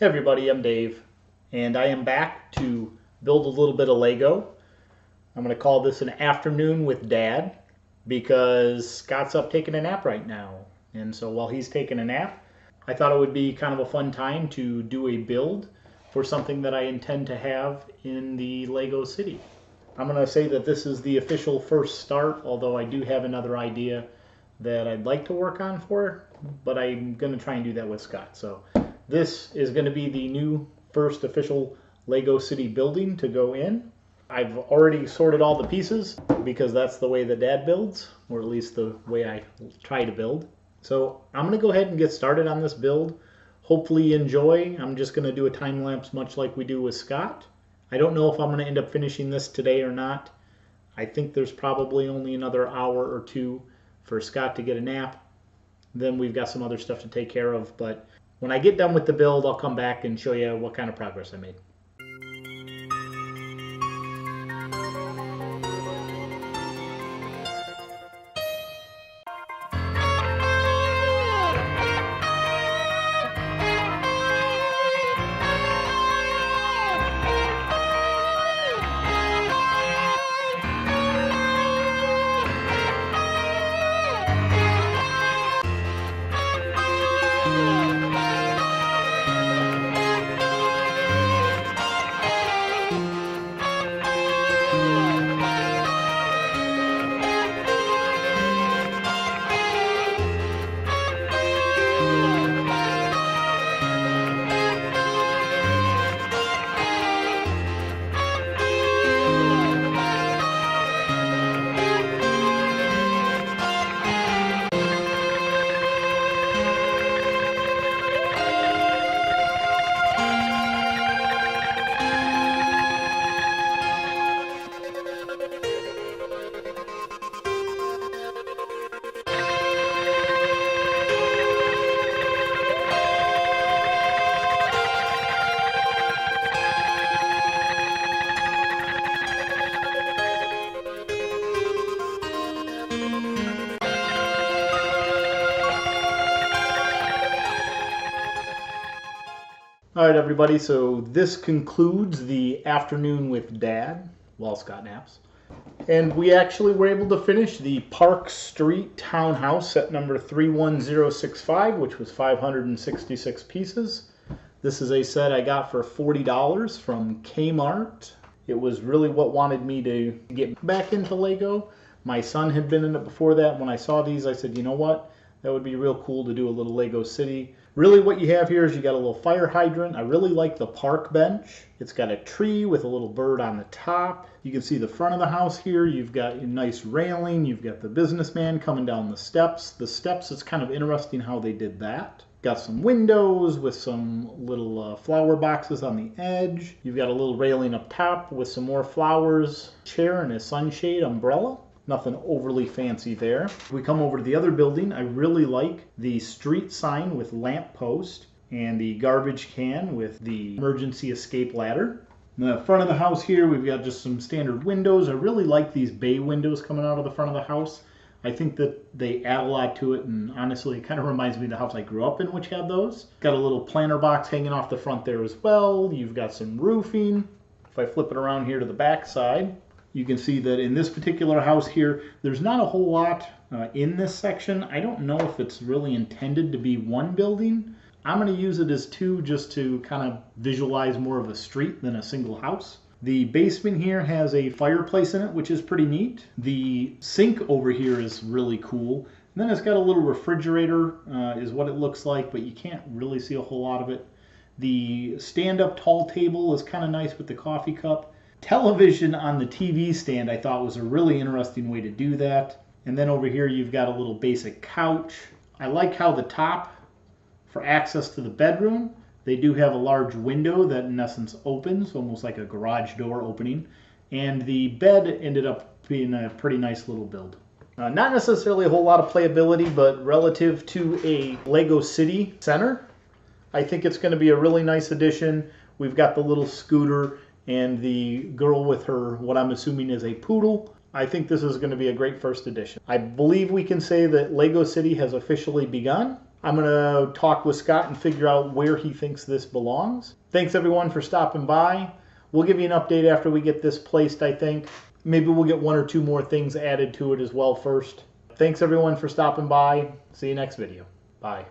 Hey everybody, I'm Dave, and I am back to build a little bit of Lego. I'm going to call this an afternoon with Dad because Scott's up taking a nap right now. And so while he's taking a nap, I thought it would be kind of a fun time to do a build for something that I intend to have in the Lego City. I'm going to say that this is the official first start, although I do have another idea that I'd like to work on for it, but I'm going to try and do that with Scott. So this is going to be the new first official Lego City building to go in. I've already sorted all the pieces because that's the way that Dad builds, or at least the way I try to build. So I'm going to go ahead and get started on this build. Hopefully enjoy. I'm just going to do a time lapse much like we do with Scott. I don't know if I'm going to end up finishing this today or not. I think there's probably only another hour or two for Scott to get a nap. Then we've got some other stuff to take care of, but when I get done with the build, I'll come back and show you what kind of progress I made. All right, everybody, so this concludes the afternoon with Dad while Scott naps. And we actually were able to finish the Park Street Townhouse set number 31065, which was 566 pieces. This is a set I got for $40 from Kmart. It was really what wanted me to get back into Lego. My son had been in it before that. When I saw these, I said, you know what? That would be real cool to do a little Lego City. Really what you have here is you got a little fire hydrant. I really like the park bench. It's got a tree with a little bird on the top. You can see the front of the house here. You've got a nice railing. You've got the businessman coming down the steps. The steps, it's kind of interesting how they did that. Got some windows with some little flower boxes on the edge. You've got a little railing up top with some more flowers, chair and a sunshade umbrella. Nothing overly fancy there. We come over to the other building. I really like the street sign with lamp post and the garbage can with the emergency escape ladder. In the front of the house here, we've got just some standard windows. I really like these bay windows coming out of the front of the house. I think that they add a lot to it, and honestly, it kind of reminds me of the house I grew up in, which had those. Got a little planter box hanging off the front there as well. You've got some roofing. If I flip it around here to the back side, you can see that in this particular house here, there's not a whole lot in this section. I don't know if it's really intended to be one building. I'm going to use it as two just to kind of visualize more of a street than a single house. The basement here has a fireplace in it, which is pretty neat. The sink over here is really cool. And then it's got a little refrigerator is what it looks like, but you can't really see a whole lot of it. The stand-up tall table is kind of nice with the coffee cup. Television on the TV stand I thought was a really interesting way to do that. And then over here you've got a little basic couch. I like how the top, for access to the bedroom, they do have a large window that in essence opens, almost like a garage door opening. And the bed ended up being a pretty nice little build. Not necessarily a whole lot of playability, but relative to a Lego City center, I think it's going to be a really nice addition. We've got the little scooter and the girl with her, what I'm assuming is a poodle. I think this is going to be a great first edition. I believe we can say that Lego City has officially begun. I'm going to talk with Scott and figure out where he thinks this belongs. Thanks everyone for stopping by. We'll give you an update after we get this placed, I think. Maybe we'll get one or two more things added to it as well first. Thanks everyone for stopping by. See you next video. Bye.